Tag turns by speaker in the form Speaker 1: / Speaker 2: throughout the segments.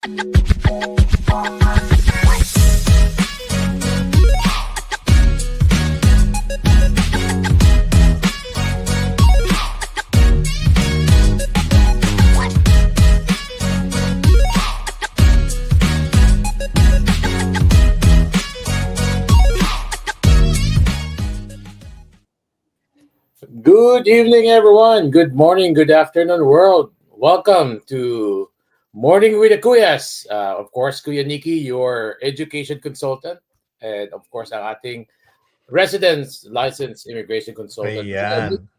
Speaker 1: Good evening, everyone. Good morning, good afternoon, world. Welcome to Morning with the Kuyas. Of course, Kuya Nikki, your education consultant, and of course, ang ating residence licensed immigration consultant. Kuya Nick.
Speaker 2: Ayan.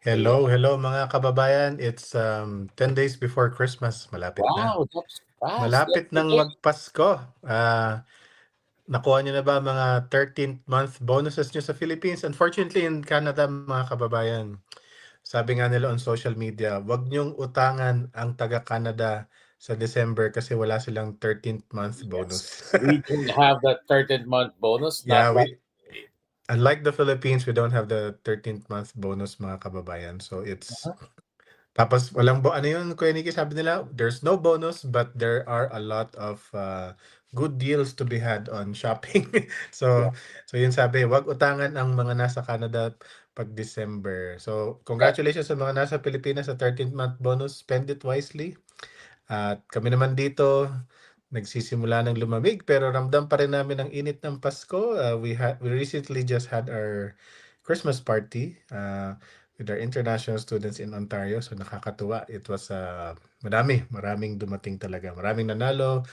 Speaker 1: Ayan.
Speaker 2: Hello mga kababayan. It's 10 days before Christmas. Malapit na.
Speaker 1: Wow, that's fast.
Speaker 2: Malapit nang
Speaker 1: Yesterday.
Speaker 2: magpasko. Nakuha niyo na ba mga 13th month bonuses niyo sa Philippines? Unfortunately, in Canada, mga kababayan, sabi nga nila on social media, wag niyong utangan ang taga-Canada sa December kasi wala silang 13th month bonus.
Speaker 1: Yes, we don't have that 13th month bonus. Not
Speaker 2: Yeah,
Speaker 1: like
Speaker 2: unlike the Philippines, we don't have the 13th month bonus, mga kababayan. So it's tapos walang ano yun, Kuya Nikki, sabi nila, there's no bonus but there are a lot of good deals to be had on shopping.
Speaker 1: yeah.
Speaker 2: So yun sabi, wag utangan ang mga nasa Canada pag December. So congratulations sa mga nasa Pilipinas sa 13th month bonus. Spend it wisely. At kami naman dito, nagsisimula ng lumamig pero ramdam pa rin namin ang init ng Pasko. We recently just had our Christmas party with our international students in Ontario. So nakakatuwa. It was maraming dumating talaga. Maraming nanalo.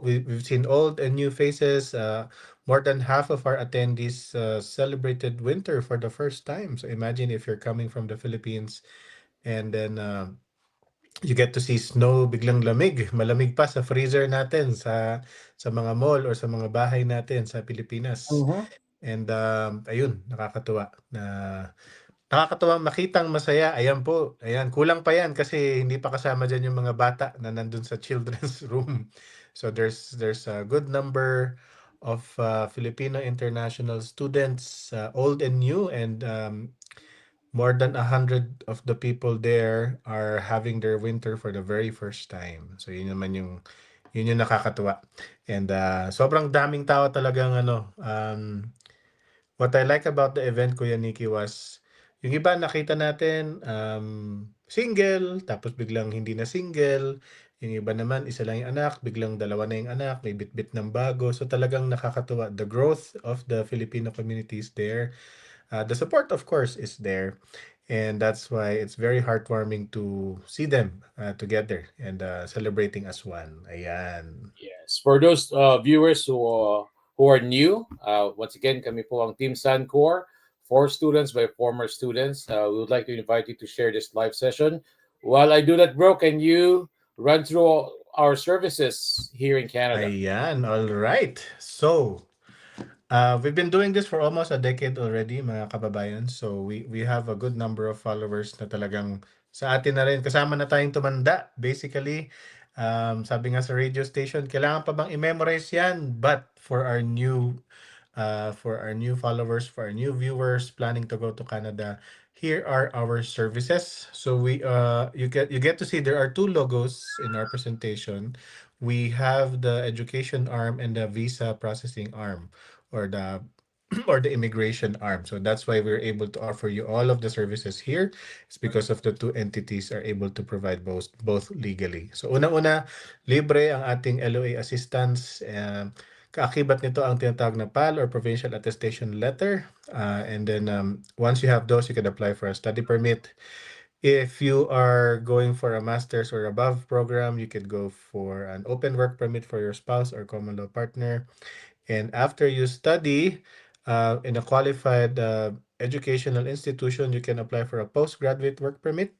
Speaker 2: We've seen old and new faces. More than half of our attendees celebrated winter for the first time. So imagine if you're coming from the Philippines and then you get to see snow, biglang malamig pa sa freezer natin sa mga mall or sa mga bahay natin sa Pilipinas.
Speaker 1: Mhm.
Speaker 2: And ayun, nakakatuwa makitang masaya. Ayan po, ayan, kulang pa yan kasi hindi pa kasama dyan yung mga bata na nandun sa children's room. So there's a good number of Filipino international students, old and new, and more than 100 of the people there are having their winter for the very first time. So yun yung nakakatuwa. And sobrang daming tao talagang what I like about the event, Kuya Nikki, was yung iba nakita natin single, tapos biglang hindi na single. Yung iba naman, isa lang yung anak, biglang dalawa na yung anak, may bit-bit ng bago. So talagang nakakatuwa. The growth of the Filipino community is there. The support, of course, is there. And that's why it's very heartwarming to see them together and celebrating as one. Ayan.
Speaker 1: Yes. For those viewers who are new, once again, kami po ang Team Sun-Cor, for students by former students. We would like to invite you to share this live session. While I do that, bro, can you run through our services here in Canada?
Speaker 2: Ayan, all right. So, we've been doing this for almost a decade already, mga kababayan. So, we have a good number of followers na talagang sa atin na rin. Kasama na tayong tumanda. Basically, sabi nga sa radio station, kailangan pa bang i-memorize yan? But for our new followers, for our new viewers planning to go to Canada, here are our services. So you get to see there are two logos in our presentation. We have the education arm and the visa processing arm, or the or the immigration arm. So that's why we're able to offer you all of the services here. It's because of the two entities are able to provide both legally. So una-una, libre ang ating LOA assistance. Kaakibat nito ang tinatawag na PAL or Provincial Attestation Letter. And then once you have those, you can apply for a study permit. If you are going for a master's or above program, you could go for an open work permit for your spouse or common law partner. And after you study in a qualified educational institution, you can apply for a postgraduate work permit.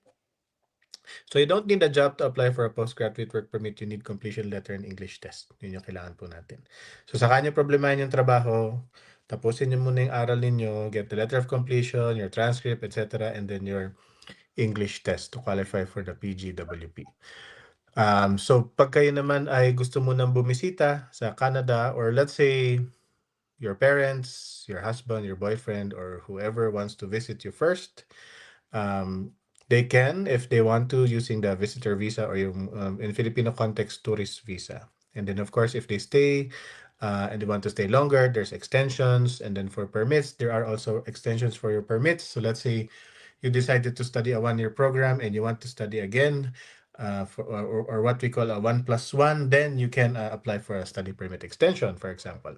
Speaker 2: So you don't need a job to apply for a postgraduate work permit. You need completion letter and English test. Yun yung kailangan po natin. So saka nyo problemahin yung trabaho, tapusin nyo muna yung aral ninyo, get the letter of completion, your transcript, etc. And then your English test to qualify for the PGWP. So pag kayo naman ay gusto mo nang bumisita sa Canada, or let's say your parents, your husband, your boyfriend, or whoever wants to visit you first, They can, if they want to, using the visitor visa or yung in Filipino context, tourist visa. And then, of course, if they stay and they want to stay longer, there's extensions. And then for permits, there are also extensions for your permits. So let's say you decided to study a 1 year program and you want to study again or what we call a 1+1, then you can apply for a study permit extension, for example.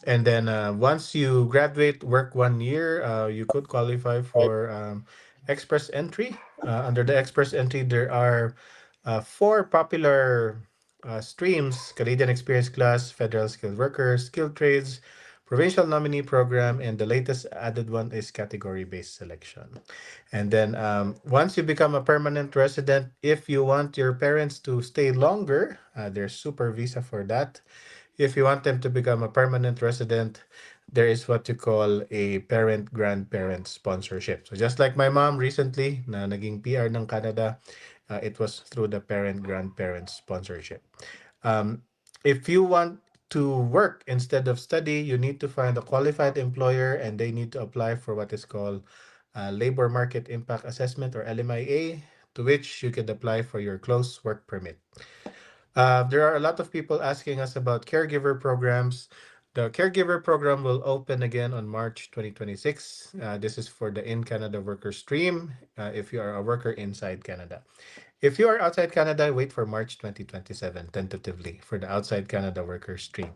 Speaker 2: And then once you graduate, work 1 year, you could qualify for express entry. Under the express entry, there are four popular streams: Canadian Experience Class, Federal Skilled Workers, Skilled Trades, Provincial Nominee Program, and the latest added one is category based selection. And then once you become a permanent resident, if you want your parents to stay longer, there's super visa for that. If you want them to become a permanent resident, there is what you call a parent-grandparent sponsorship. So just like my mom recently na naging PR ng Canada, it was through the parent-grandparent sponsorship. Um, if you want to work instead of study, you need to find a qualified employer and they need to apply for what is called Labor Market Impact Assessment or LMIA, to which you could apply for your close work permit. There are a lot of people asking us about caregiver programs. The caregiver program will open again on March 2026. This is for the In Canada worker stream if you are a worker inside Canada. If you are outside Canada, wait for March 2027 tentatively for the outside Canada worker stream.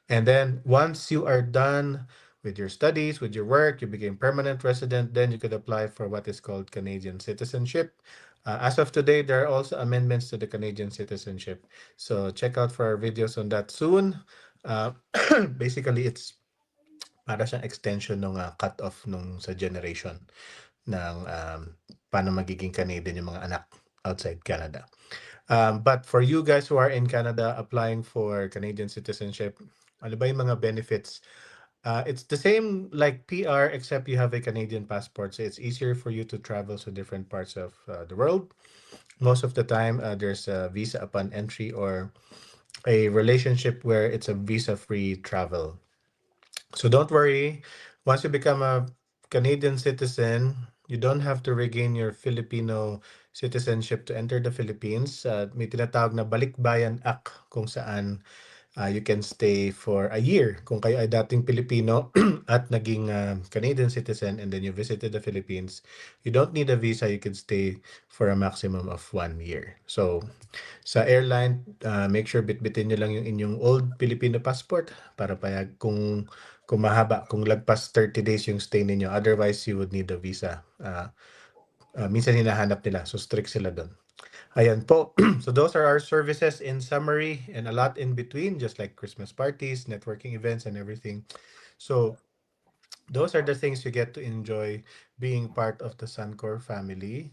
Speaker 2: And then once you are done with your studies, with your work, you became permanent resident, then you could apply for what is called Canadian citizenship. As of today, there are also amendments to the Canadian citizenship. So check out for our videos on that soon. Uh, basically, it's para siyang extension ng cut-off nung sa generation ng paano magiging Canadian yung mga anak outside Canada. But for you guys who are in Canada applying for Canadian citizenship, ano ba yung mga benefits? It's the same like PR except you have a Canadian passport, so it's easier for you to travel to different parts of the world. Most of the time, there's a visa upon entry or a relationship where it's a visa-free travel. So don't worry. Once you become a Canadian citizen, you don't have to regain your Filipino citizenship to enter the Philippines. May tinatawag na balikbayan act kung saan you can stay for a year. Kung kayo ay dating Pilipino at naging Canadian citizen and then you visited the Philippines, you don't need a visa. You can stay for a maximum of 1 year. So sa airline, make sure bitbitin nyo lang yung inyong old Filipino passport para payag kung mahaba, kung lagpas 30 days yung stay ninyo. Otherwise, you would need a visa. Minsan hinahanap nila. So, strict sila doon. Ayan po. So, those are our services in summary and a lot in between, just like Christmas parties, networking events, and everything. So, those are the things you get to enjoy being part of the Sun-Cor family.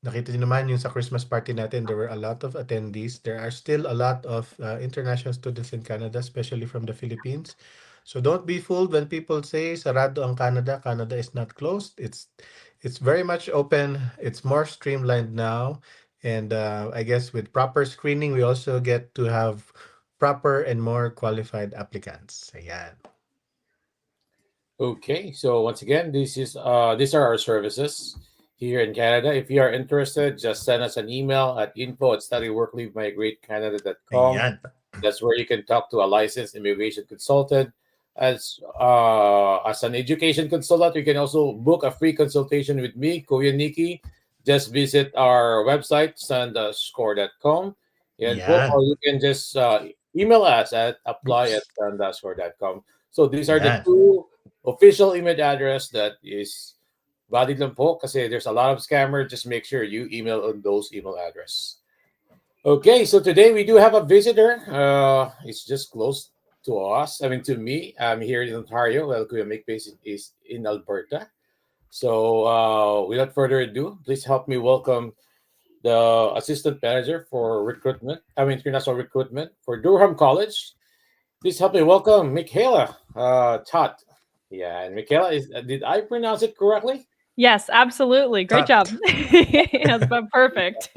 Speaker 2: Nakita niyo naman yung sa Christmas party natin, there were a lot of attendees. There are still a lot of international students in Canada, especially from the Philippines. So don't be fooled when people say sarado ang Canada. Canada is not closed. It's very much open. It's more streamlined now. And I guess with proper screening, we also get to have proper and more qualified applicants. Ayan.
Speaker 1: Okay, so once again, these are our services here in Canada. If you are interested, just send us an email at info@studyworkleavemigratecanada.com.
Speaker 2: Ayan.
Speaker 1: That's where you can talk to a licensed immigration consultant. As an education consultant, you can also book a free consultation with me, Kuya Nikki. Just visit our website, sun-score.com. And po, or
Speaker 2: Ayan.
Speaker 1: you can just email us at apply@sun-score.com. So these are the
Speaker 2: Ayan.
Speaker 1: two official email address that is valid lang po kasi there's a lot of scammer. Just make sure you email on those email address. Okay, so today we do have a visitor. It's just close to us. I mean, to me. I'm here in Ontario. Well, Kuya Base is in Alberta. So, without further ado, please help me welcome the assistant manager for recruitment. I mean, international recruitment for Durham College. Please help me welcome Michaela Tot. Yeah, and Michaela is. Did I pronounce it correctly?
Speaker 3: Yes, absolutely. Great job.
Speaker 2: Tat.
Speaker 3: Yes, but perfect.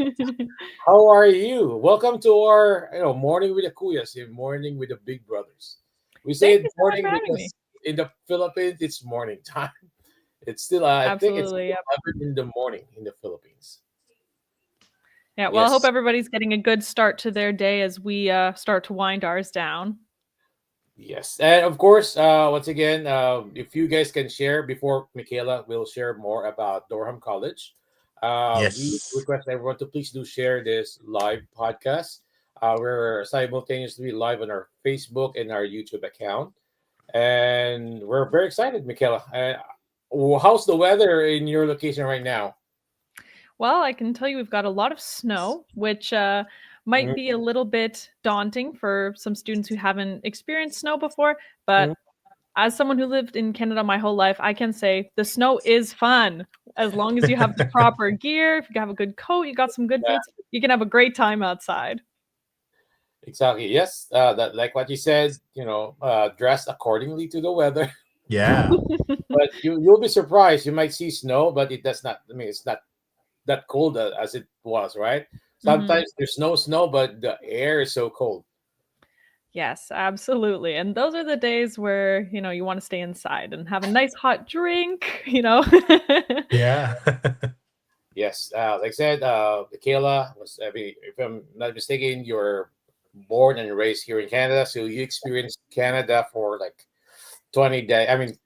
Speaker 1: How are you? Welcome to our morning with the Kuyas, morning with the big brothers. We
Speaker 3: Thank
Speaker 1: say
Speaker 3: you so much
Speaker 1: morning
Speaker 3: for having me.
Speaker 1: because in the Philippines it's morning time. It's still, I think it's
Speaker 3: Absolutely. Yep.
Speaker 1: 11 in the morning in the Philippines.
Speaker 3: Yeah. Well, I hope
Speaker 1: Yes.
Speaker 3: everybody's getting a good start to their day as we start to wind ours down.
Speaker 1: Yes, and of course, once again, if you guys can share before Michaela will share more about Durham College, we
Speaker 2: Yes.
Speaker 1: request everyone to please do share this live podcast. We're simultaneously live on our Facebook and our YouTube account, and we're very excited, Michaela. How's the weather in your location right now?
Speaker 3: Well, I can tell you we've got a lot of snow, which might
Speaker 1: Mhm,
Speaker 3: be a little bit daunting for some students who haven't experienced snow before. But
Speaker 1: mhm.
Speaker 3: as someone who lived in Canada my whole life, I can say the snow is fun. As long as you have the proper gear, if you have a good coat, you got some good
Speaker 1: Yeah,
Speaker 3: boots, you can have a great time outside.
Speaker 1: exactly. Yes, that like what you said. Dress accordingly to the weather.
Speaker 2: Yeah.
Speaker 1: But you'll be surprised. You might see snow, but it does not. I mean, it's not that cold as it was, right?
Speaker 3: Mhm.
Speaker 1: Sometimes there's no snow, but the air is so cold.
Speaker 3: Yes, absolutely. And those are the days where, you want to stay inside and have a nice hot drink.
Speaker 2: Yeah.
Speaker 1: Yes, like I said, Michaela was. I mean, if I'm not mistaken, you're born and raised here in Canada, so you experienced Canada for like 20 days. I mean,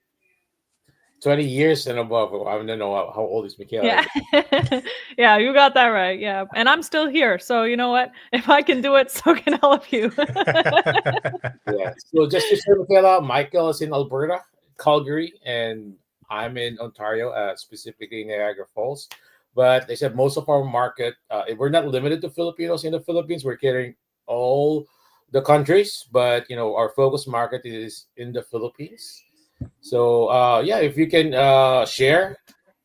Speaker 1: 20 years and above. I don't know how old is Michaela.
Speaker 3: Yeah. Yeah, you got that right. Yeah. And I'm still here. So you know what? If I can do it, so can all of you.
Speaker 1: Yeah. So just to share, Michaela, Michael is in Alberta, Calgary, and I'm in Ontario, specifically Niagara Falls. But they said most of our market, we're not limited to Filipinos in the Philippines. We're catering all the countries, but our focus market is in the Philippines. So yeah, if you can share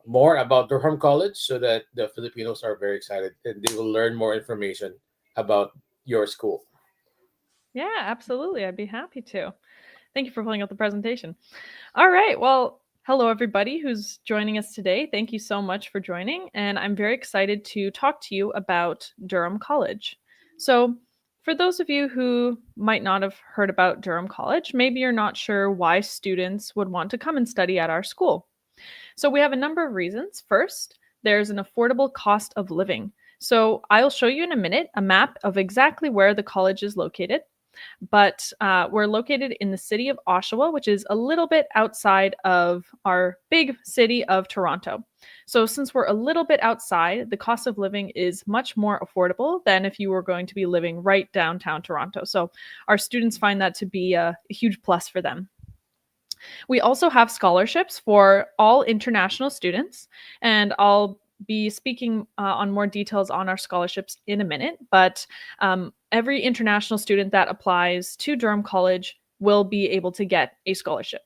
Speaker 1: more about Durham College, so that the Filipinos are very excited and they will learn more information about your school.
Speaker 3: Yeah, absolutely. I'd be happy to. Thank you for pulling up the presentation. All right. Well, hello, everybody who's joining us today. Thank you so much for joining. And I'm very excited to talk to you about Durham College. So, for those of you who might not have heard about Durham College, maybe you're not sure why students would want to come and study at our school. So, we have a number of reasons. First, there's an affordable cost of living. So, I'll show you in a minute a map of exactly where the college is located, but we're located in the city of Oshawa, which is a little bit outside of our big city of Toronto. So, since we're a little bit outside, the cost of living is much more affordable than if you were going to be living right downtown Toronto. So, our students find that to be a huge plus for them. We also have scholarships for all international students, and I'll be speaking on more details on our scholarships in a minute. But every international student that applies to Durham College will be able to get a scholarship.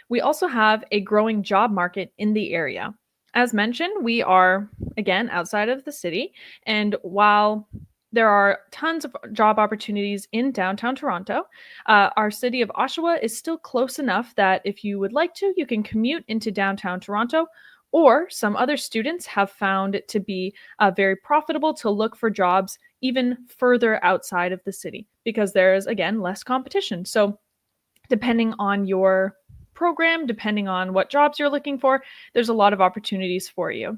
Speaker 3: We also have a growing job market in the area. As mentioned, we are, again, outside of the city. And while there are tons of job opportunities in downtown Toronto, our city of Oshawa is still close enough that if you would like to, you can commute into downtown Toronto. Or some other students have found it to be very profitable to look for jobs even further outside of the city because there is, again, less competition. So, depending on your program, depending on what jobs you're looking for, there's a lot of opportunities for you.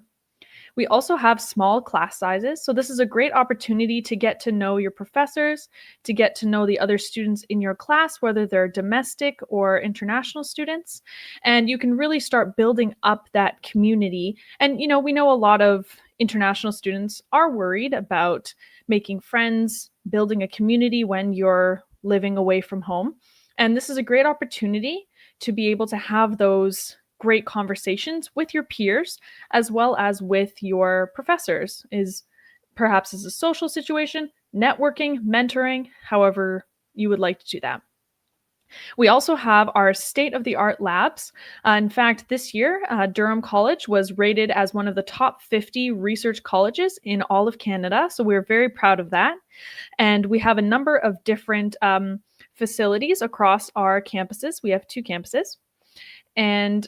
Speaker 3: We also have small class sizes. So, this is a great opportunity to get to know your professors, to get to know the other students in your class, whether they're domestic or international students. And you can really start building up that community. And, we know a lot of international students are worried about making friends, building a community when you're living away from home. And this is a great opportunity to be able to have those great conversations with your peers as well as with your professors is perhaps as a social situation, networking, mentoring, however you would like to do that. We also have our state of the art labs. In fact, this year, Durham College was rated as one of the top 50 research colleges in all of Canada. So we're very proud of that. And we have a number of different facilities across our campuses. We have two campuses. And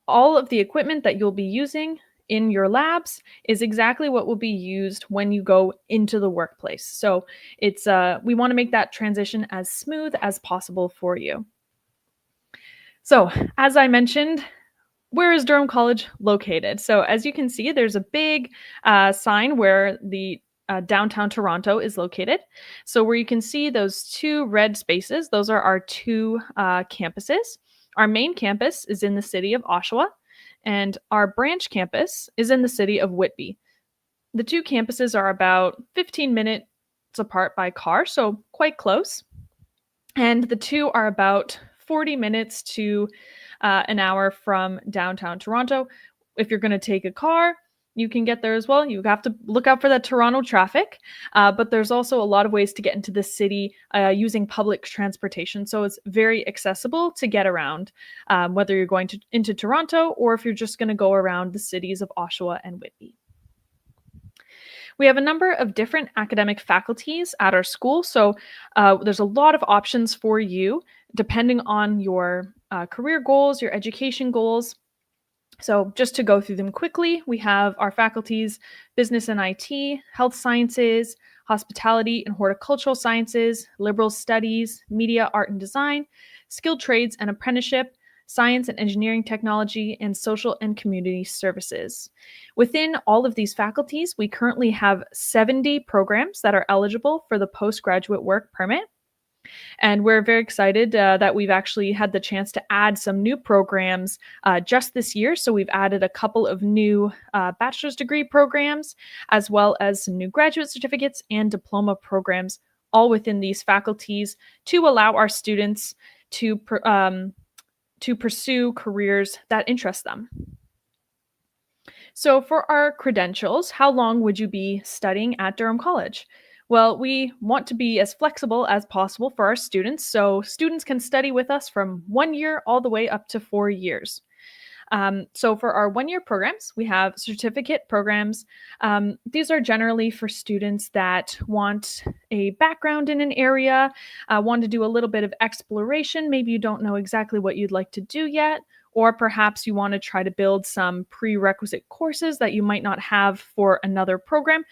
Speaker 3: all of the equipment that you'll be using in your labs is exactly what will be used when you go into the workplace. So it's we want to make that transition as smooth as possible for you. So, as I mentioned, where is Durham College located? So as you can see, there's a big sign where the downtown Toronto is located. So where you can see those two red spaces, those are our two campuses. Our main campus is in the city of Oshawa, and our branch campus is in the city of Whitby. The two campuses are about 15 minutes apart by car, so quite close. And the two are about 40 minutes to an hour from downtown Toronto. If you're going to take a car, you can get there as well. You have to look out for that Toronto traffic, but there's also a lot of ways to get into the city using public transportation. So it's very accessible to get around, whether you're going into Toronto or if you're just going to go around the cities of Oshawa and Whitby. We have a number of different academic faculties at our school, so there's a lot of options for you depending on your career goals, your education goals. So just to go through them quickly, we have our faculties: business and IT, health sciences, hospitality and horticultural sciences, liberal studies, media, art and design, skilled trades and apprenticeship, science and engineering technology, and social and community services. Within all of these faculties, we currently have 70 programs that are eligible for the postgraduate work permit. And we're very excited that we've actually had the chance to add some new programs just this year. So we've added a couple of new bachelor's degree programs, as well as some new graduate certificates and diploma programs, all within these faculties to allow our students to pursue careers that interest them. So for our credentials, how long would you be studying at Durham College? Well, we want to be as flexible as possible for our students, so students can study with us from 1 year all the way up to 4 years. So for our 1-year programs, we have certificate programs. These are generally for students that want a background in an area, want to do a little bit of exploration. Maybe you don't know exactly what you'd like to do yet, or perhaps you want to try to build some prerequisite courses that you might not have for another program.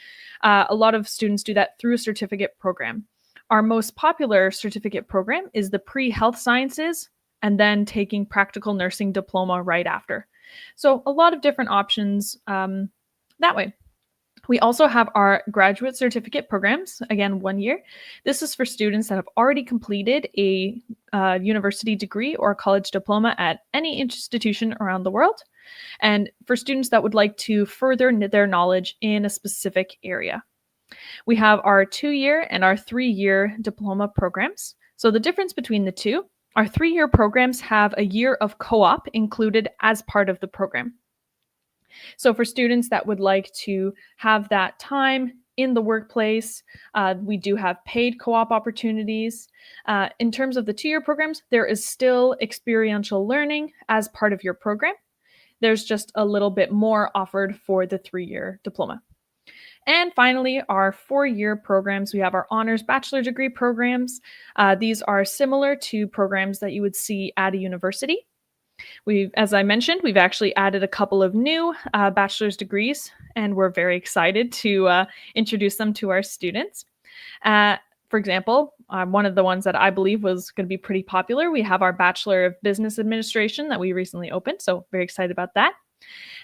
Speaker 3: A lot of students do that through a certificate program. Our most popular certificate program is the pre-health sciences, and then taking practical nursing diploma right after. So a lot of different options that way. We also have our graduate certificate programs, again, 1 year. This is for students that have already completed a university degree or a college diploma at any institution around the world, and for students that would like to further their knowledge in a specific area. We have our 2-year and our 3-year diploma programs. So the difference between the two: our 3-year programs have a year of co-op included as part of the program. So for students that would like to have that time in the workplace, we do have paid co-op opportunities. In terms of the 2-year programs, there is still experiential learning as part of your program. There's just a little bit more offered for the 3-year diploma. And finally, our 4-year programs, we have our honors bachelor degree programs. These are similar to programs that you would see at a university. As I mentioned, we've actually added a couple of new bachelor's degrees, and we're very excited to introduce them to our students. For example, one of the ones that I believe was going to be pretty popular, we have our Bachelor of Business Administration that we recently opened, so very excited about that.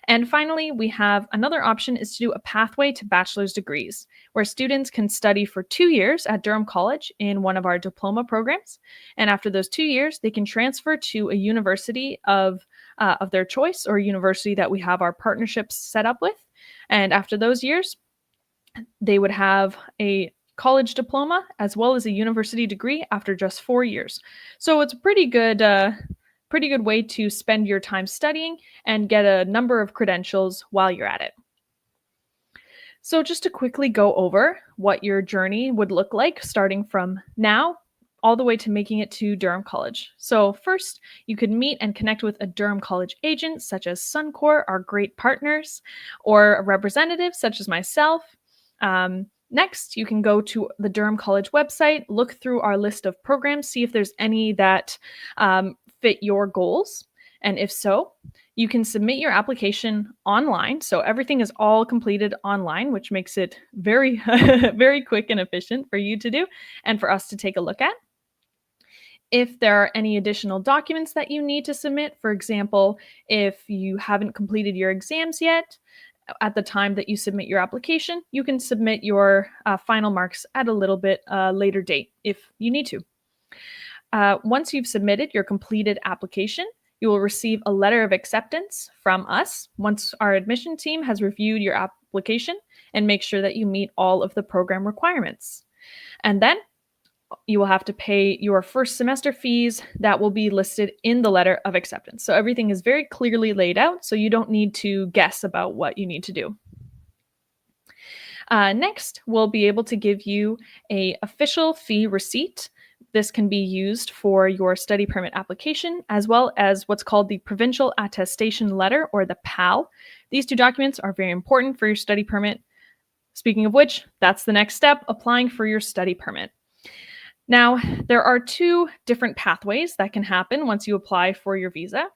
Speaker 3: And finally, we have another option is to do a pathway to bachelor's degrees, where students can study for 2 years at Durham College in one of our diploma programs. And after those 2 years, they can transfer to a university of their choice, or a university that we have our partnerships set up with. And after those years, they would have a college diploma as well as a university degree after just 4 years. So it's a pretty good way to spend your time studying and get a number of credentials while you're at it. So just to quickly go over what your journey would look like starting from now all the way to making it to Durham College. So first, you could meet and connect with a Durham College agent, such as Sun-Cor, our great partners, or a representative, such as myself. Next, you can go to the Durham College website, look through our list of programs, see if there's any that fit your goals. And if so, you can submit your application online. So everything is all completed online, which makes it very, very quick and efficient for you to do and for us to take a look at. If there are any additional documents that you need to submit, for example, if you haven't completed your exams yet at the time that you submit your application, you can submit your final marks at a little bit later date if you need to. Once you've submitted your completed application, you will receive a letter of acceptance from us once our admission team has reviewed your application and make sure that you meet all of the program requirements. And then you will have to pay your first semester fees that will be listed in the letter of acceptance. So everything is very clearly laid out, so you don't need to guess about what you need to do. Next, we'll be able to give you an official fee receipt. This can be used for your study permit application, as well as what's called the Provincial Attestation Letter, or the PAL. These two documents are very important for your study permit. Speaking of which, that's the next step, applying for your study permit. Now, there are two different pathways that can happen once you apply for your visa.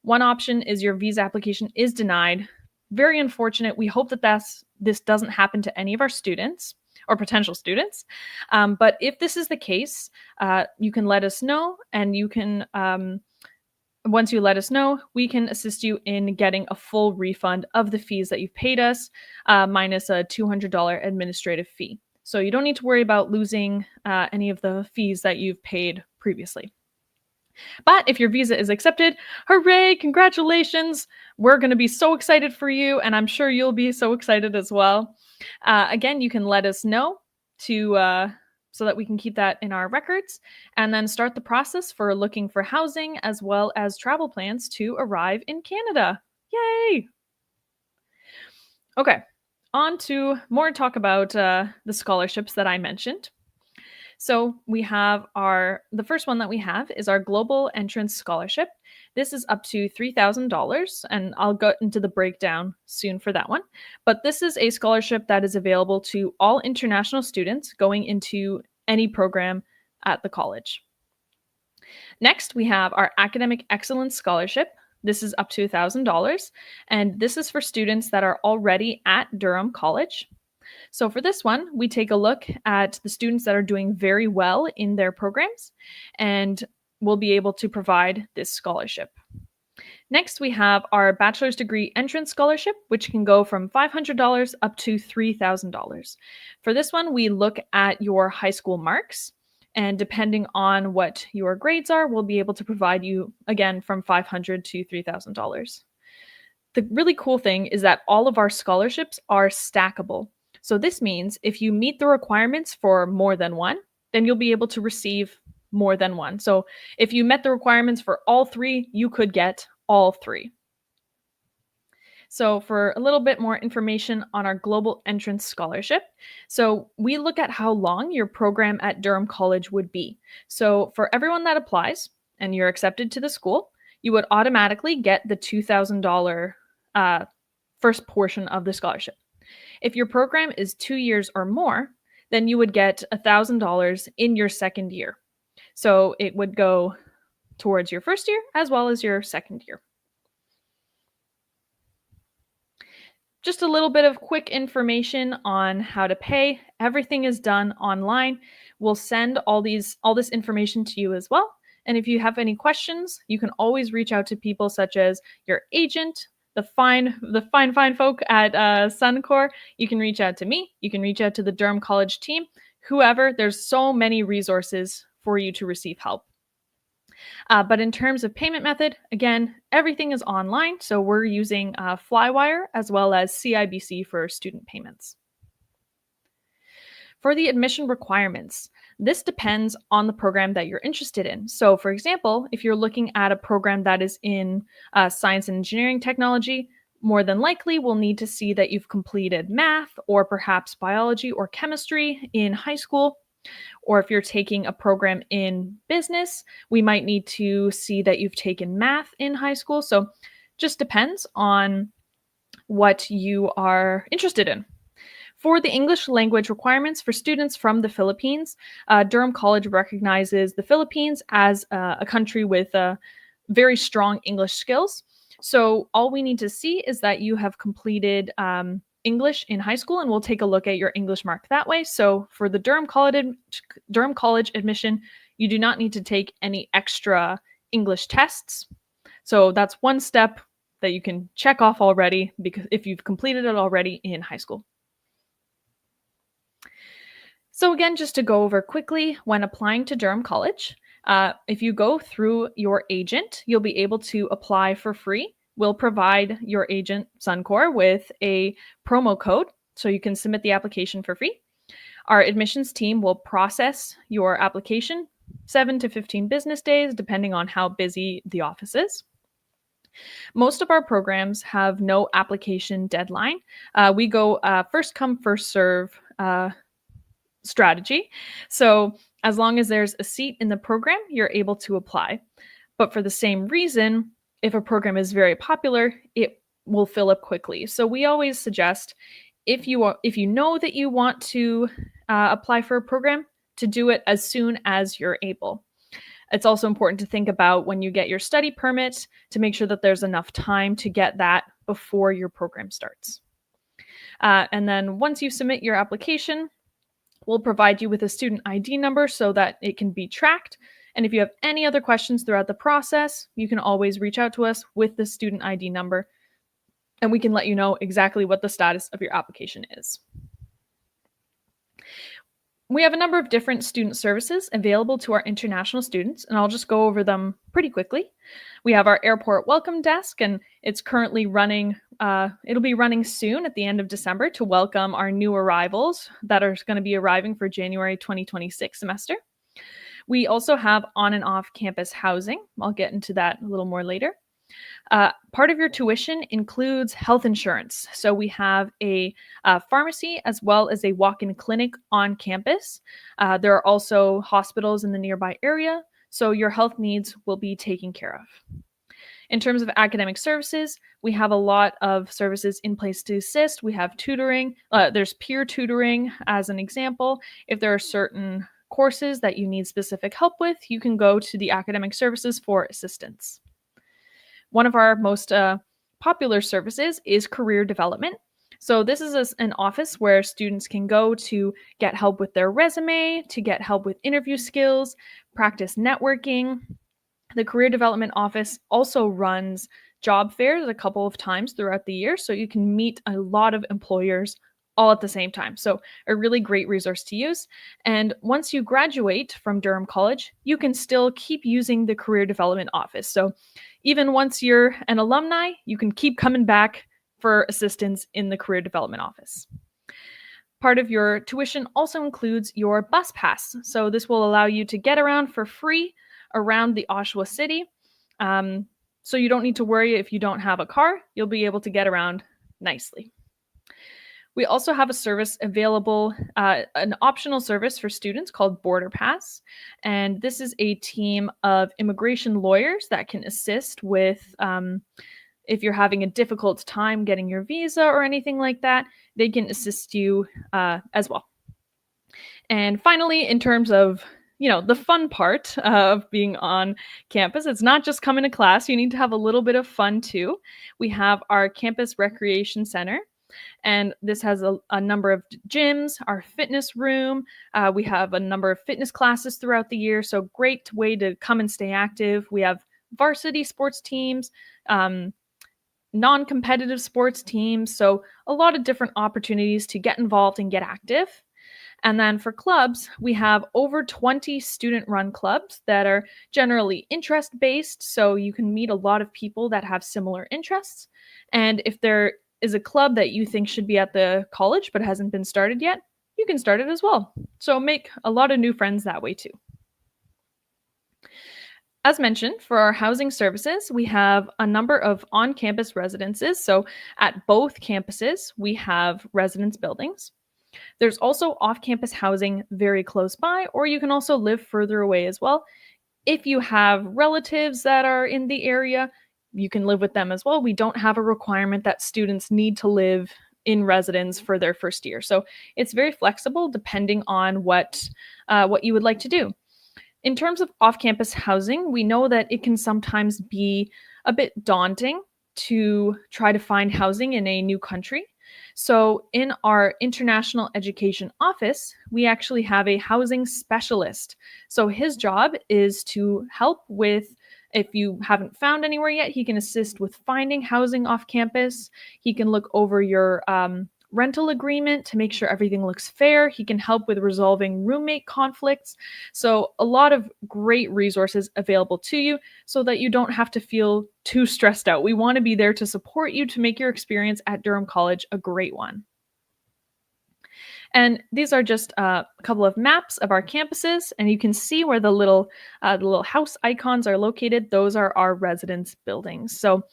Speaker 3: One option is your visa application is denied. Very unfortunate. We hope that this doesn't happen to any of our students or potential students. But if this is the case, you can let us know, and you can, once you let us know, we can assist you in getting a full refund of the fees that you've paid us, minus a $200 administrative fee. So you don't need to worry about losing any of the fees that you've paid previously. But if your visa is accepted, hooray, congratulations. We're going to be so excited for you, and I'm sure you'll be so excited as well. Again, you can let us know so that we can keep that in our records, and then start the process for looking for housing as well as travel plans to arrive in Canada. Yay! Okay, on to more talk about the scholarships that I mentioned. So we have the first one that we have is our Global Entrance Scholarship. This is up to $3,000, and I'll go into the breakdown soon for that one. But this is a scholarship that is available to all international students going into any program at the college. Next, we have our Academic Excellence Scholarship. This is up to $1,000, and this is for students that are already at Durham College. So for this one, we take a look at the students that are doing very well in their programs, and we'll be able to provide this scholarship. Next, we have our Bachelor's Degree Entrance Scholarship, which can go from $500 up to $3,000. For this one, we look at your high school marks, and depending on what your grades are, we'll be able to provide you, again, from $500 to $3,000. The really cool thing is that all of our scholarships are stackable. So this means if you meet the requirements for more than one, then you'll be able to receive more than one. So if you met the requirements for all three, you could get all three. So for a little bit more information on our Global Entrance Scholarship, so we look at how long your program at Durham College would be. So for everyone that applies and you're accepted to the school, you would automatically get the $2,000 first portion of the scholarship. If your program is 2 years or more, then you would get $1,000 in your second year. So it would go towards your first year as well as your second year. Just a little bit of quick information on how to pay. Everything is done online. We'll send all this information to you as well. And if you have any questions, you can always reach out to people such as your agent, the fine folk at Sun-Cor. You can reach out to me. You can reach out to the Durham College team. Whoever, there's so many resources for you to receive help. But in terms of payment method, again, everything is online. So we're using Flywire as well as CIBC for student payments. For the admission requirements, this depends on the program that you're interested in. So for example, if you're looking at a program that is in science and engineering technology, more than likely we'll need to see that you've completed math or perhaps biology or chemistry in high school. Or if you're taking a program in business, we might need to see that you've taken math in high school. So just depends on what you are interested in. For the English language requirements for students from the Philippines, Durham College recognizes the Philippines as a country with very strong English skills. So all we need to see is that you have completed English in high school, and we'll take a look at your English mark that way. So for the Durham College admission, You do not need to take any extra English tests. So that's one step that you can check off already because if you've completed it already in high school. So again, just to go over quickly, when applying to Durham College, if you go through your agent, you'll be able to apply for free. We'll provide your agent, Sun-Cor, with a promo code so you can submit the application for free. Our admissions team will process your application 7 to 15 business days, depending on how busy the office is. Most of our programs have no application deadline. We go first come, first serve strategy. So as long as there's a seat in the program, you're able to apply. But for the same reason, if a program is very popular, it will fill up quickly. So we always suggest if you know that you want to apply for a program, to do it as soon as you're able. It's also important to think about when you get your study permit to make sure that there's enough time to get that before your program starts. And then once you submit your application, we'll provide you with a student ID number so that it can be tracked. And if you have any other questions throughout the process, you can always reach out to us with the student ID number, and we can let you know exactly what the status of your application is. We have a number of different student services available to our international students, and I'll just go over them pretty quickly. We have our airport welcome desk, and it's currently running, it'll be running soon at the end of December to welcome our new arrivals that are going to be arriving for January 2026 semester. We also have on and off campus housing. I'll get into that a little more later. Part of your tuition includes health insurance. So we have a pharmacy as well as a walk-in clinic on campus. There are also hospitals in the nearby area, so your health needs will be taken care of. In terms of academic services, we have a lot of services in place to assist. We have tutoring. There's peer tutoring as an example. If there are certain courses that you need specific help with, you can go to the academic services for assistance. One of our most popular services is career development. So this is an office where students can go to get help with their resume, to get help with interview skills, practice networking. The career development office also runs job fairs a couple of times throughout the year, so you can meet a lot of employers all at the same time. So a really great resource to use. And once you graduate from Durham College, you can still keep using the career development office. So even once you're an alumni, you can keep coming back for assistance in the career development office. Part of your tuition also includes your bus pass. So this will allow you to get around for free around the Oshawa City. So you don't need to worry if you don't have a car, you'll be able to get around nicely. We also have a service available, an optional service for students called Border Pass. And this is a team of immigration lawyers that can assist with if you're having a difficult time getting your visa or anything like that, they can assist you as well. And finally, in terms of the fun part of being on campus, it's not just coming to class. You need to have a little bit of fun too. We have our campus recreation center. And this has a number of gyms, our fitness room. We have a number of fitness classes throughout the year. So great way to come and stay active. We have varsity sports teams, non-competitive sports teams. So a lot of different opportunities to get involved and get active. And then for clubs, we have over 20 student-run clubs that are generally interest-based. So you can meet a lot of people that have similar interests. And if there is a club that you think should be at the college but hasn't been started yet, you can start it as well. So make a lot of new friends that way too. As mentioned, for our housing services, we have a number of on-campus residences. So at both campuses, we have residence buildings. There's also off-campus housing very close by, or you can also live further away as well. If you have relatives that are in the area, you can live with them as well. We don't have a requirement that students need to live in residence for their first year. So it's very flexible depending on what you would like to do. In terms of off-campus housing, we know that it can sometimes be a bit daunting to try to find housing in a new country. So, in our international education office, we actually have a housing specialist. So, his job is to help with, if you haven't found anywhere yet, he can assist with finding housing off campus. He can look over your rental agreement to make sure everything looks fair. He can help with resolving roommate conflicts. So, a lot of great resources available to you so that you don't have to feel too stressed out. We want to be there to support you to make your experience at Durham College a great one. And these are just a couple of maps of our campuses, and you can see where the little house icons are located. Those are our residence buildings. So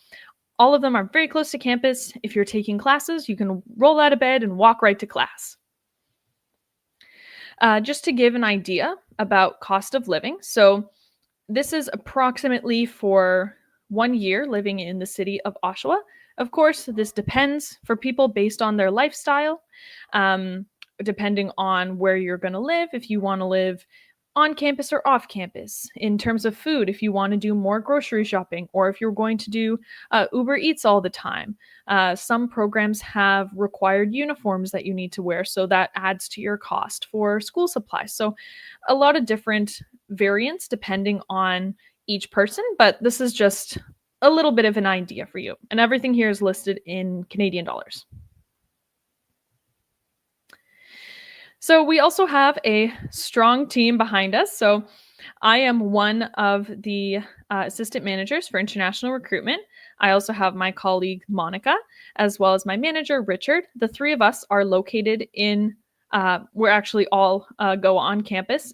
Speaker 3: all of them are very close to campus. If you're taking classes, you can roll out of bed and walk right to class. Just to give an idea about cost of living. So this is approximately for 1 year living in the city of Oshawa. Of course, this depends for people based on their lifestyle, depending on where you're going to live. If you want to live on campus or off campus, in terms of food, if you want to do more grocery shopping, or if you're going to do Uber Eats all the time. Some programs have required uniforms that you need to wear, so that adds to your cost for school supplies. So a lot of different variants depending on each person, but this is just a little bit of an idea for you. And everything here is listed in Canadian dollars. So we also have a strong team behind us. So I am one of the assistant managers for international recruitment. I also have my colleague, Monica, as well as my manager, Richard. The three of us are located in, we're actually all go on campus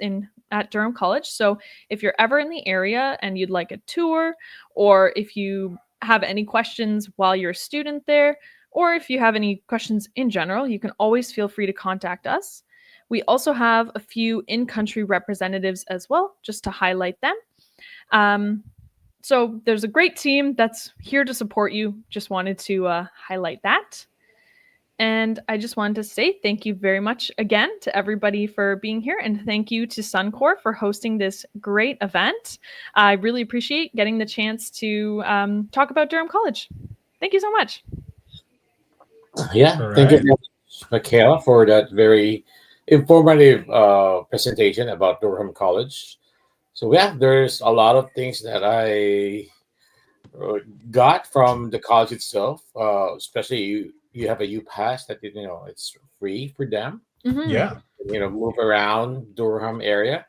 Speaker 3: at Durham College. So if you're ever in the area and you'd like a tour, or if you have any questions while you're a student there, or if you have any questions in general, you can always feel free to contact us. We also have a few in-country representatives as well, just to highlight them. So there's a great team that's here to support you. Just wanted to highlight that. And I just wanted to say thank you very much again to everybody for being here. And thank you to Sun-Cor for hosting this great event. I really appreciate getting the chance to talk about Durham College. Thank you so much.
Speaker 1: Yeah,
Speaker 2: All
Speaker 1: thank you
Speaker 2: right.
Speaker 1: very much, Michaela, for that very informative presentation about Durham College. So yeah, there's a lot of things that I got from the college itself. Especially you have a U pass that it's free for them.
Speaker 3: Mhm.
Speaker 2: Yeah.
Speaker 1: Move around Durham area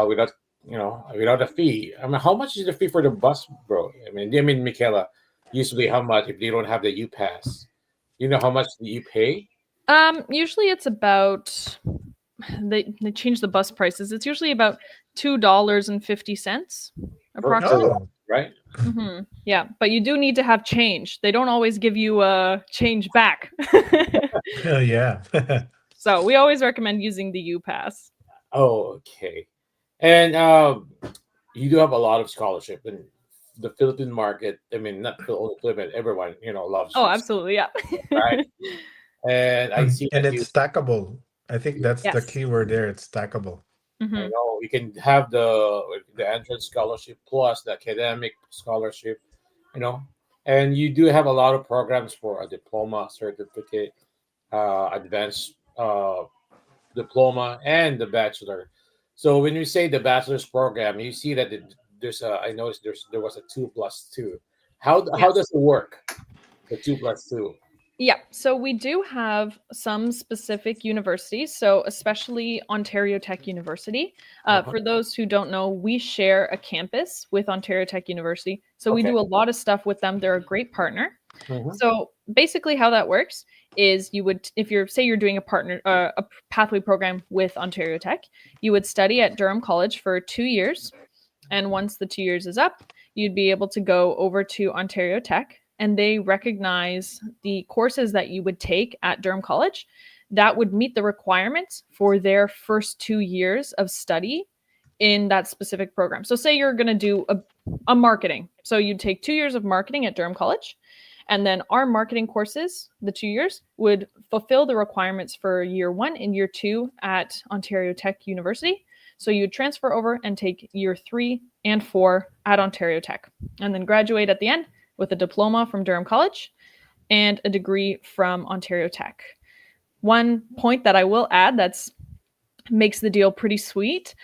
Speaker 1: without without a fee. I mean, how much is the fee for the bus, bro? I mean, Michaela, usually how much if they don't have the U pass? You know how much do you pay?
Speaker 3: Usually it's about they change the bus prices. It's usually about $2.50 approximately.
Speaker 2: Oh,
Speaker 1: Right?
Speaker 3: Yeah, but you do need to have change. They don't always give you change back.
Speaker 2: yeah.
Speaker 3: So we always recommend using the U Pass.
Speaker 1: Oh, okay. And you do have a lot of scholarship in the Philippine market. I mean, not the only Philippine, everyone loves
Speaker 3: Oh,
Speaker 1: it,
Speaker 3: absolutely, yeah.
Speaker 1: right? And I see
Speaker 2: And
Speaker 1: that you.
Speaker 2: it's stackable. I think that's the
Speaker 3: Yes.
Speaker 2: key word there. It's stackable.
Speaker 1: I
Speaker 3: Mhm.
Speaker 1: know you can have the entrance scholarship plus the academic scholarship, you know, and you do have a lot of programs for a diploma, certificate, advanced diploma, and the bachelor. So when you say the bachelor's program, you see that there's a. I noticed there was a 2+2. How
Speaker 3: Yes.
Speaker 1: does it work? The 2+2.
Speaker 3: Yeah, so we do have some specific universities, so especially Ontario Tech University.
Speaker 1: Uh-huh.
Speaker 3: For those who don't know, we share a campus with Ontario Tech University. So we
Speaker 1: Okay.
Speaker 3: do a lot of stuff with them. They're a great partner.
Speaker 1: Mm-hmm.
Speaker 3: So basically, how that works is you would, if you're doing a pathway program with Ontario Tech, you would study at Durham College for 2 years. And once the 2 years is up, you'd be able to go over to Ontario Tech, and they recognize the courses that you would take at Durham College that would meet the requirements for their first 2 years of study in that specific program. So, say you're going to do a marketing. So, you'd take 2 years of marketing at Durham College, and then our marketing courses, the 2 years, would fulfill the requirements for year one and year two at Ontario Tech University. So you would transfer over and take year 3 and 4 at Ontario Tech, and then graduate at the end with a diploma from Durham College. and a degree from Ontario Tech. One point that I will add that's makes the deal pretty sweet.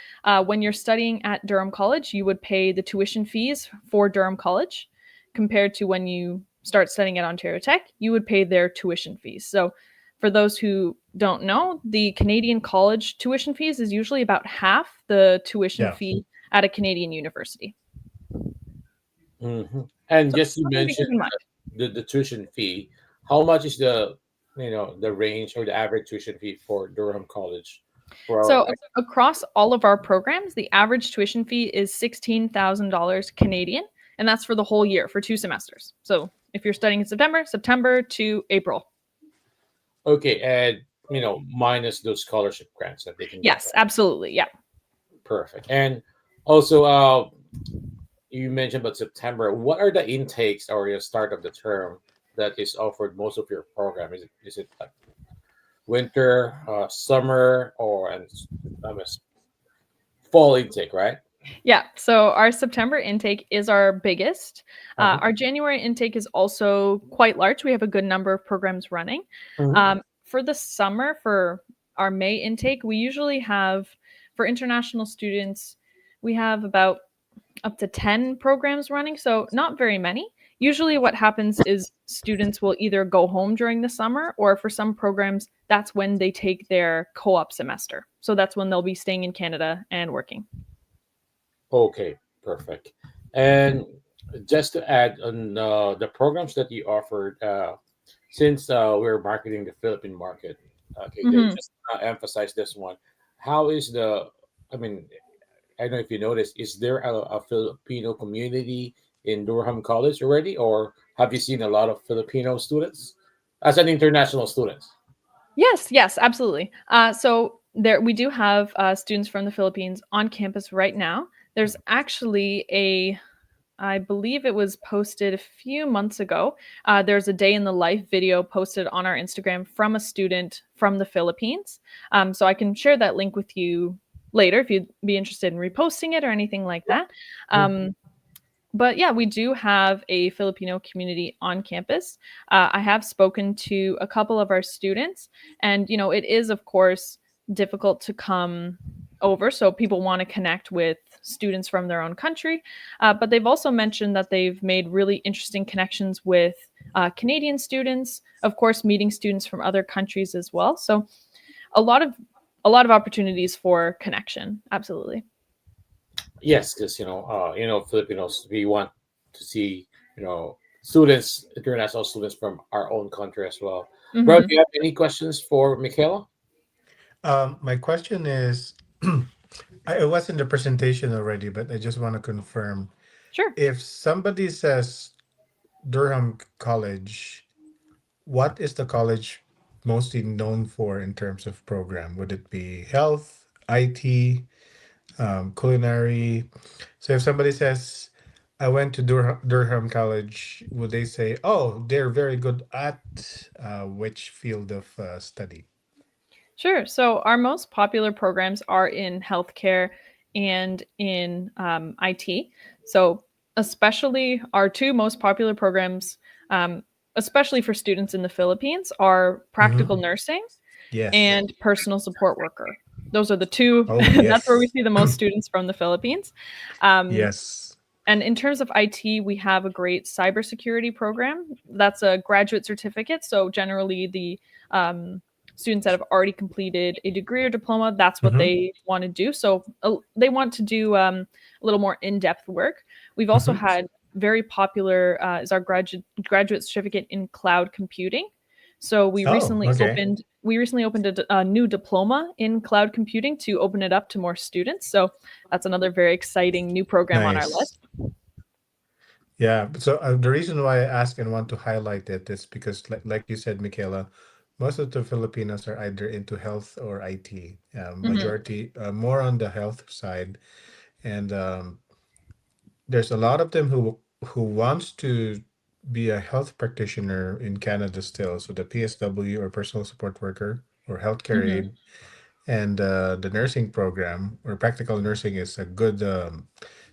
Speaker 3: When you're studying at Durham College, you would pay the tuition fees for Durham College, compared to when you start studying at Ontario Tech, you would pay their tuition fees. So, for those who don't know, the Canadian college tuition fees is usually about half the tuition
Speaker 2: Yeah.
Speaker 3: fee at a Canadian university.
Speaker 1: And
Speaker 3: So,
Speaker 1: just you
Speaker 3: something to keep
Speaker 1: mentioned
Speaker 3: in mind.
Speaker 1: the tuition fee. How much is the the range or the average tuition fee for Durham College? For
Speaker 3: So, across all of our programs, the average tuition fee is $16,000 Canadian, and that's for the whole year for 2 semesters. So, if you're studying in September to April.
Speaker 1: okay, and minus those scholarship grants that they can get.
Speaker 3: Yes, absolutely. Yeah.
Speaker 1: Perfect. And also, you mentioned about September. What are the intakes or the start of the term that is offered most of your program? Is it like winter, summer, or um, fall intake, right?
Speaker 3: Yeah. So our September intake is our biggest.
Speaker 1: Uh-huh.
Speaker 3: Our January intake is also quite large. We have a good number of programs running.
Speaker 1: Mhm.
Speaker 3: For the summer, for our May intake, we usually have, for international students, we have about up to 10 programs running. So not very many. Usually, what happens is students will either go home during the summer, or for some programs, that's when they take their co op semester. So that's when they'll be staying in Canada and working.
Speaker 1: Okay, perfect. And just to add on the programs that you offered, since we're marketing the Philippine market, okay,
Speaker 3: Mhm.
Speaker 1: just emphasize this one. How is I mean, I don't know if you noticed, is there a Filipino community in Durham College already, or have you seen a lot of Filipino students as an international student?
Speaker 3: Yes, yes, absolutely. So there, we do have students from the Philippines on campus right now. There's actually I believe it was posted a few months ago. There's a day in the life video posted on our Instagram from a student from the Philippines. So I can share that link with you later if you'd be interested in reposting it or anything like that.
Speaker 1: Mhm.
Speaker 3: But yeah, we do have a Filipino community on campus. I have spoken to a couple of our students, and it is, of course, difficult to come over. So people want to connect with students from their own country. But they've also mentioned that they've made really interesting connections with Canadian students, of course, meeting students from other countries as well. So a lot of opportunities for connection. Absolutely.
Speaker 1: Yes, because Filipinos, we want to see students, international students from our own country as well. Bro, do
Speaker 3: Hmm.
Speaker 1: you have any questions for Michaela?
Speaker 2: My question is, it was in the presentation already, but I just want to confirm.
Speaker 3: Sure.
Speaker 2: If somebody says Durham College, what is the college mostly known for in terms of program? Would it be health, IT, culinary? So if somebody says, I went to Durham College, would they say, oh, they're very good at which field of study?
Speaker 3: Sure. So our most popular programs are in healthcare and in IT. So especially our two most popular programs, um, especially for students in the Philippines, are
Speaker 2: Hmm.
Speaker 3: practical nursing
Speaker 2: Yes.
Speaker 3: and personal support worker. Those are the two.
Speaker 2: Oh,
Speaker 3: That's where we
Speaker 2: yes.
Speaker 3: see the most students from the Philippines. Um,
Speaker 2: Yes.
Speaker 3: and in terms of IT, we have a great cybersecurity program. That's a graduate certificate. So generally, the students that have already completed a degree or diploma, that's what
Speaker 2: Hmm.
Speaker 3: they want to do. So they want to do a little more in-depth work. We've also
Speaker 2: Hmm.
Speaker 3: had very popular is our graduate certificate in cloud computing. So
Speaker 2: Oh, okay.
Speaker 3: we recently opened a new diploma in cloud computing to open it up to more students. So that's another very exciting new program on our
Speaker 2: Nice.
Speaker 3: list.
Speaker 2: Yeah. So the reason why I ask and want to highlight it is because, like you said, Michaela, most of the Filipinos are either into health or IT.
Speaker 3: Hmm.
Speaker 2: Majority more on the health side, and there's a lot of them who wants to be a health practitioner in Canada still. So the PSW or personal support worker or healthcare
Speaker 3: Hmm.
Speaker 2: aide, and the nursing program or practical nursing is a good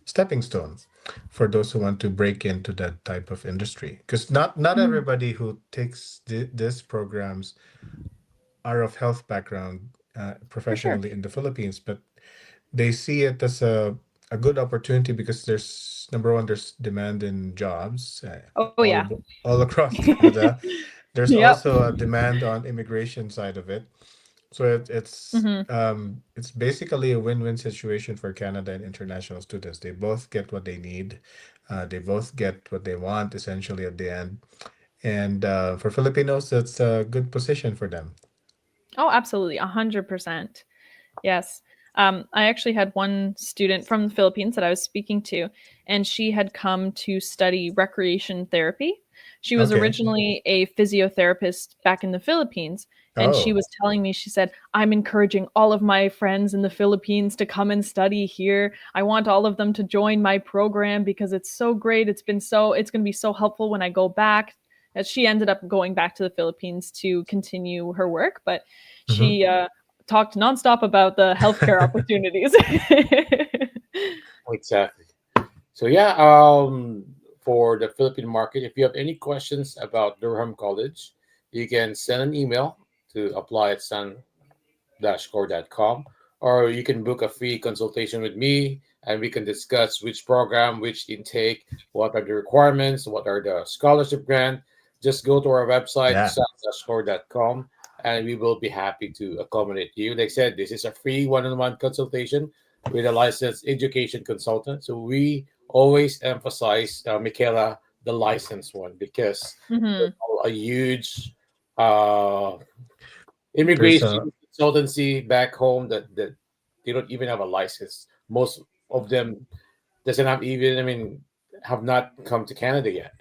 Speaker 2: stepping stones for those who want to break into that type of industry. Because not
Speaker 3: Mhm.
Speaker 2: everybody who takes these programs are of health background
Speaker 3: For sure.
Speaker 2: professionally in the Philippines, but they see it as a good opportunity because there's number one, there's demand in jobs
Speaker 3: Oh yeah.
Speaker 2: all across Canada. There's
Speaker 3: Yep.
Speaker 2: also a demand on immigration side of it. So
Speaker 3: Hmm.
Speaker 2: it's basically a win-win situation for Canada and international students. They both get what they need. They both get what they want essentially at the end. And for Filipinos, that's a good position for them.
Speaker 3: Oh, absolutely. 100%. Yes. I actually had one student from the Philippines that I was speaking to, and she had come to study recreation therapy. She was
Speaker 2: Okay.
Speaker 3: originally a physiotherapist back in the Philippines, and she
Speaker 2: Oh.
Speaker 3: was telling me, she said, I'm encouraging all of my friends in the Philippines to come and study here. I want all of them to join my program because it's so great. It's going to be so helpful when I go back. As she ended up going back to the Philippines to continue her work, but
Speaker 2: Mhm.
Speaker 3: she talked nonstop about the healthcare opportunities.
Speaker 1: Exactly. So yeah, for the Philippine market, if you have any questions about Durham College, you can send an email to apply at sun-core.com, or you can book a free consultation with me and we can discuss which program, which intake, what are the requirements, what are the scholarship grant. Just go to our website,
Speaker 2: Yeah.
Speaker 1: sun-core.com, and we will be happy to accommodate you. Like I said, this is a free one-on-one consultation with a licensed education consultant. So we always emphasize, Michaela, the licensed one, because there's
Speaker 3: Hmm.
Speaker 1: a huge uh,
Speaker 2: There's
Speaker 1: immigration
Speaker 2: a
Speaker 1: consultancy back home that they don't even have a license. Most of them doesn't have even, I mean, have not come to Canada yet,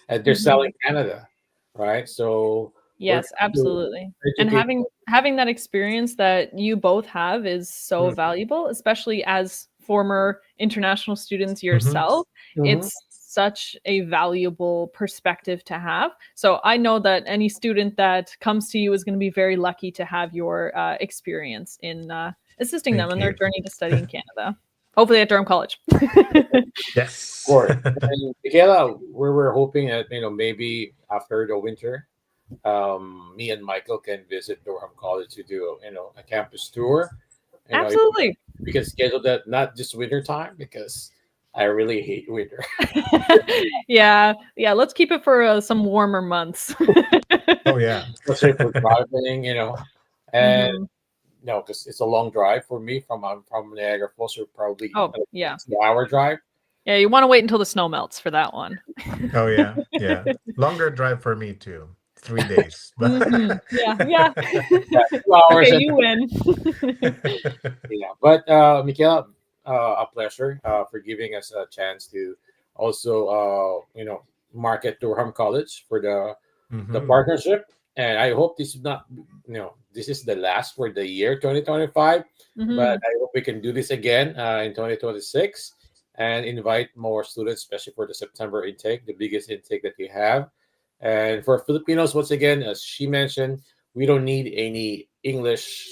Speaker 1: and they're
Speaker 3: Hmm.
Speaker 1: selling Canada, right? So we're
Speaker 3: Yes,
Speaker 1: trying to
Speaker 3: absolutely. And
Speaker 1: educate.
Speaker 3: having that experience that you both have is so
Speaker 1: Mhm.
Speaker 3: valuable, especially as former international students
Speaker 2: Mhm.
Speaker 3: yourself.
Speaker 1: Mhm.
Speaker 3: It's such a valuable perspective to have. So I know that any student that comes to you is going to be very lucky to have your experience in assisting them
Speaker 2: Thank
Speaker 3: in their
Speaker 2: you.
Speaker 3: journey to study in Canada. Hopefully at Durham College.
Speaker 1: Of
Speaker 2: Yes.
Speaker 1: course. And Michaela, we were hoping that maybe after the winter, me and Michael can visit Durham College to do a campus tour. If
Speaker 3: Absolutely.
Speaker 1: we can schedule that not just winter time because I really hate winter.
Speaker 3: Yeah, yeah. Let's keep it for some warmer months.
Speaker 2: Oh yeah.
Speaker 1: Especially for driving, and
Speaker 3: Hmm.
Speaker 1: no, because it's a long drive for me from Niagara Falls, so probably
Speaker 3: Oh,
Speaker 1: a
Speaker 3: yeah,
Speaker 1: 2 hour drive.
Speaker 3: yeah. You want to wait until the snow melts for that one.
Speaker 2: Oh yeah. Yeah. Longer drive for me too. 3 days.
Speaker 3: Hmm. Yeah, yeah.
Speaker 1: Yeah, 2 hours
Speaker 3: Okay,
Speaker 1: and
Speaker 3: you win.
Speaker 1: yeah. But Michaela, a pleasure for giving us a chance to also market Durham College for the
Speaker 2: Hmm.
Speaker 1: partnership. And I hope this is not, this is the last for the year 2025, but
Speaker 3: Hmm.
Speaker 1: I hope we can do this again in 2026 and invite more students, especially for the September intake, the biggest intake that we have. And for Filipinos, once again, as she mentioned, we don't need any English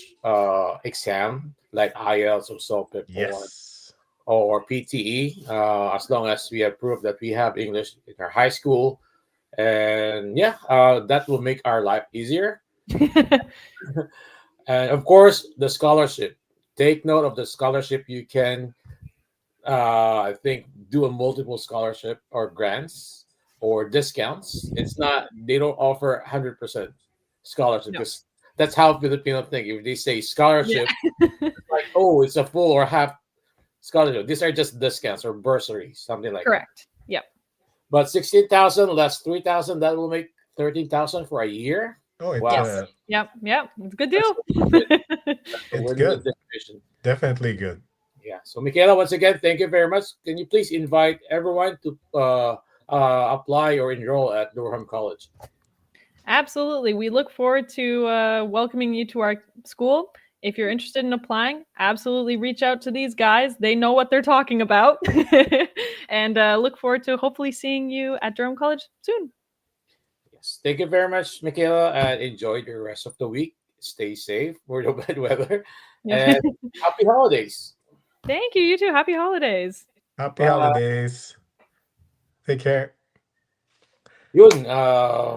Speaker 1: exam like IELTS or SOPIP
Speaker 2: Yes.
Speaker 1: or PTE, as long as we have proof that we have English in our high school. And yeah, that will make our life easier. And of course, the scholarship. Take note of the scholarship. You can, I think, do a multiple scholarship or grants or discounts. It's not, they don't offer 100% scholarship
Speaker 3: No.
Speaker 1: because that's how Filipino think. If they say
Speaker 3: Yeah.
Speaker 1: scholarship, like, oh, it's a full or half scholarship. These are just discounts or bursaries, something like that.
Speaker 3: Correct. Yep.
Speaker 1: But 16,000 less 3,000, that will make 13,000 for a year.
Speaker 2: Oh, it's
Speaker 1: Wow,
Speaker 3: Yes. Yep. Yep. It's a good
Speaker 1: that's
Speaker 3: deal.
Speaker 1: a win-win. That's a
Speaker 2: it's
Speaker 1: win-win
Speaker 2: good.
Speaker 1: situation.
Speaker 2: Definitely good.
Speaker 1: Yeah. So, Michaela, once again, thank you very much. Can you please invite everyone to apply or enroll at Durham College?
Speaker 3: Absolutely. We look forward to welcoming you to our school. If you're interested in applying, absolutely reach out to these guys. They know what they're talking about. And look forward to hopefully seeing you at Durham College soon.
Speaker 1: Yes. Thank you very much, Michaela, and enjoy the rest of the week. Stay safe for the bad weather,
Speaker 3: Yeah.
Speaker 1: and happy holidays.
Speaker 3: Thank you. You too. Happy holidays.
Speaker 2: Happy
Speaker 1: Uh,
Speaker 2: holidays. Take care.
Speaker 1: Yun,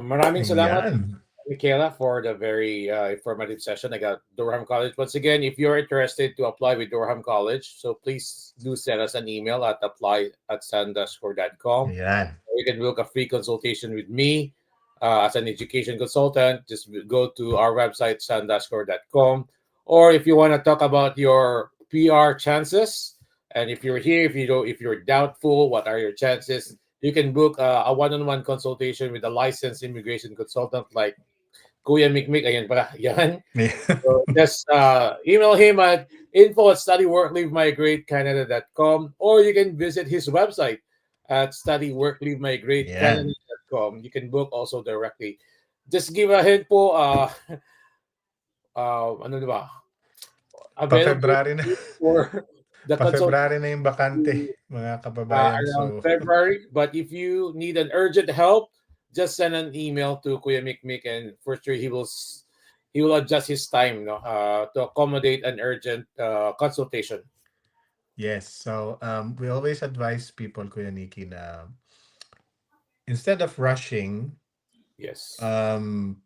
Speaker 1: maraming salamat,
Speaker 2: Ayan.
Speaker 1: Michaela, for the very informative session. I got Durham College. Once again, if you're interested to apply with Durham College, so please do send us an email at apply@sun-cor.com.
Speaker 2: Ayan.
Speaker 1: You can book a free consultation with me as an education consultant. Just go to our website, sun-cor.com. Or if you want to talk about your PR chances, and if you're here, if you're doubtful, what are your chances? You can book a one-on-one consultation with a licensed immigration consultant like Kuya Mikmik. Ayan pala, yan. So just email him at info@studyworkleavemigratecanada.com, or you can visit his website at
Speaker 2: Ayan.
Speaker 1: studyworkleavemigratecanada.com. You can book also directly. Just give a hint po, ano ba, available
Speaker 2: Pa-February na.
Speaker 1: for the
Speaker 2: Pa-February na yung bakante,
Speaker 1: consultation
Speaker 2: mga kababayan.
Speaker 1: around
Speaker 2: So,
Speaker 1: February. But if you need an urgent help, just send an email to Kuya Mikmik, and for sure he will adjust his time, no, to accommodate an urgent consultation.
Speaker 2: yes. So, we always advise people, Kuya Nikki, na instead of rushing,
Speaker 1: Yes.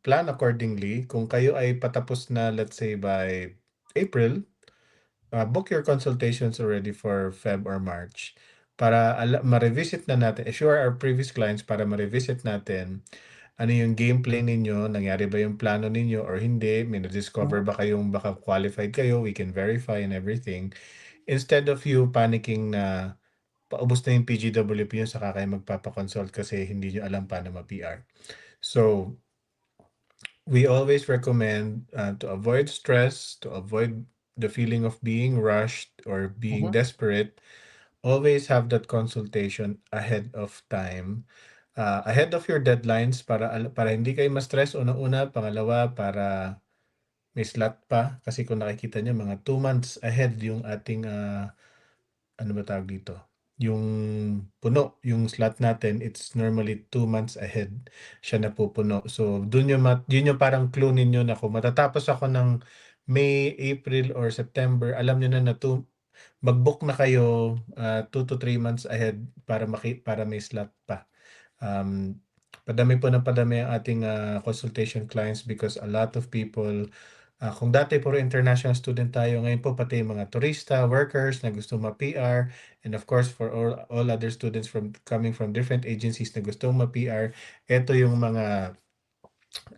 Speaker 2: plan accordingly. Kung kayo ay patapos na, let's say, by April, book your consultations already for Feb or March para ma-revisit na natin. Assure our previous clients para ma-revisit natin ano yung game plan ninyo, nangyari ba yung plano ninyo or hindi, may na-discover ba kayong baka qualified kayo, we can verify and everything. Instead of you panicking na paubos na yung PGWP yun saka kayo magpapakonsult kasi hindi nyo alam paano ma-PR. So, we always recommend to avoid stress, to avoid the feeling of being rushed or being
Speaker 1: Mhm.
Speaker 2: desperate. Always have that consultation ahead of time, ahead of your deadlines para hindi kayo ma-stress una-una, pangalawa para may slot pa kasi kung nakikita niyo mga 2 months ahead yung ating ano ba tawag dito? Yung puno, yung slot natin, it's normally 2 months ahead siya napupuno. So, yun yung parang clue ninyo na kung matatapos ako ng May, April, or September, alam nyo na mag-book na kayo 2 to 3 months ahead para may slot pa. Padami po ng padami ang ating consultation clients because a lot of people, kung dati puro international student tayo, ngayon po pati mga turista, workers na gusto ma-PR, and of course for all other students coming from different agencies na gustong ma-PR, ito yung mga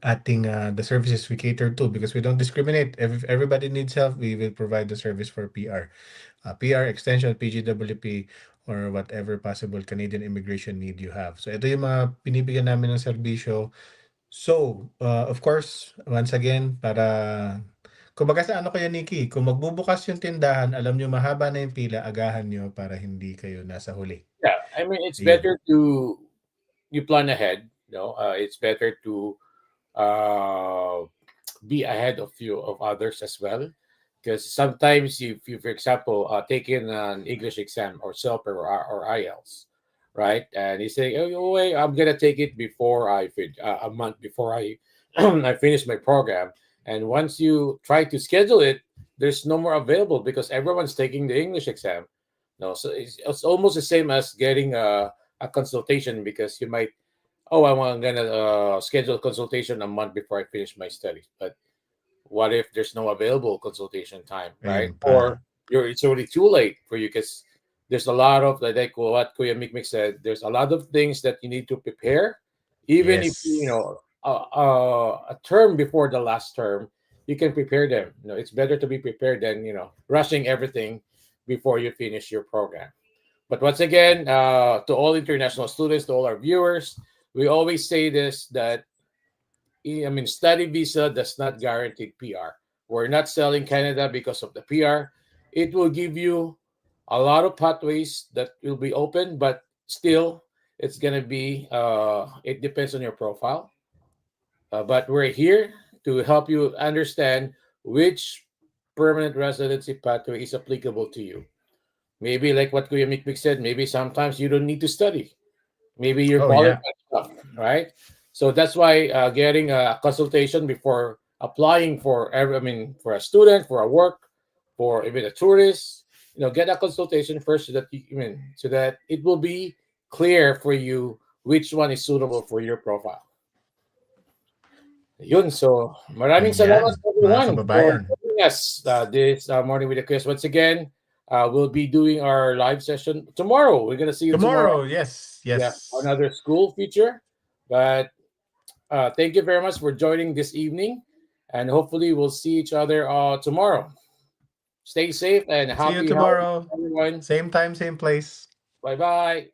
Speaker 2: ating the services we cater to because we don't discriminate. Everybody needs help, we will provide the service for PR. PR, extension, PGWP, or whatever possible Canadian immigration need you have. So ito yung mga binibigyan namin ng serbisyo. So, of course, once again, kumbaga sa ano kaya Nikki, kung magbubukas yung tindahan, alam nyo mahaba na yung pila, agahan nyo para hindi kayo nasa huli.
Speaker 1: Yeah, I mean it's
Speaker 2: Ayun.
Speaker 1: better to you plan ahead. No, it's better to uh, be ahead of you of others as well, because sometimes if you, for example, taking an English exam or CELPR or IELTS, right, and you say, oh wait, I'm gonna take it before a month before I I finish my program, and once you try to schedule it, there's no more available because everyone's taking the English exam. No, so it's almost the same as getting a consultation because you might, oh, I'm gonna schedule a consultation a month before I finish my studies. But what if there's no available consultation time, right?
Speaker 2: Ayun
Speaker 1: Or
Speaker 2: pa.
Speaker 1: it's already too late for you because there's a lot of like what Kuya Mikmik said. There's a lot of things that you need to prepare, even if
Speaker 2: Yes.
Speaker 1: a term before the last term, you can prepare them. It's better to be prepared than rushing everything before you finish your program. But once again, to all international students, to all our viewers, we always say this that I mean, study visa does not guarantee PR. We're not selling Canada because of the PR. It will give you a lot of pathways that will be open, but still, it's gonna be. It depends on your profile. But we're here to help you understand which permanent residency pathway is applicable to you. Maybe like what Kuya Mikmik said, maybe sometimes you don't need to study. Maybe you're
Speaker 2: Oh, yeah.
Speaker 1: qualified enough, right? So that's why getting a consultation before applying for every, I mean, for a student, for a work, for even a tourist, get a consultation first so that so that it will be clear for you which one is suitable for your profile. Yun, so maraming salamat
Speaker 2: Ayan, mga
Speaker 1: everyone for
Speaker 2: kababayan.
Speaker 1: joining us this morning with the quiz. Once again, we'll be doing our live session tomorrow. We're gonna see you tomorrow.
Speaker 2: Tomorrow, yes,
Speaker 1: Yeah,
Speaker 2: yes.
Speaker 1: another school feature. But thank you very much for joining this evening, and hopefully we'll see each other tomorrow. Stay safe and
Speaker 2: See you
Speaker 1: happy holidays,
Speaker 2: tomorrow.
Speaker 1: everyone.
Speaker 2: Same time, same place.
Speaker 1: Bye bye.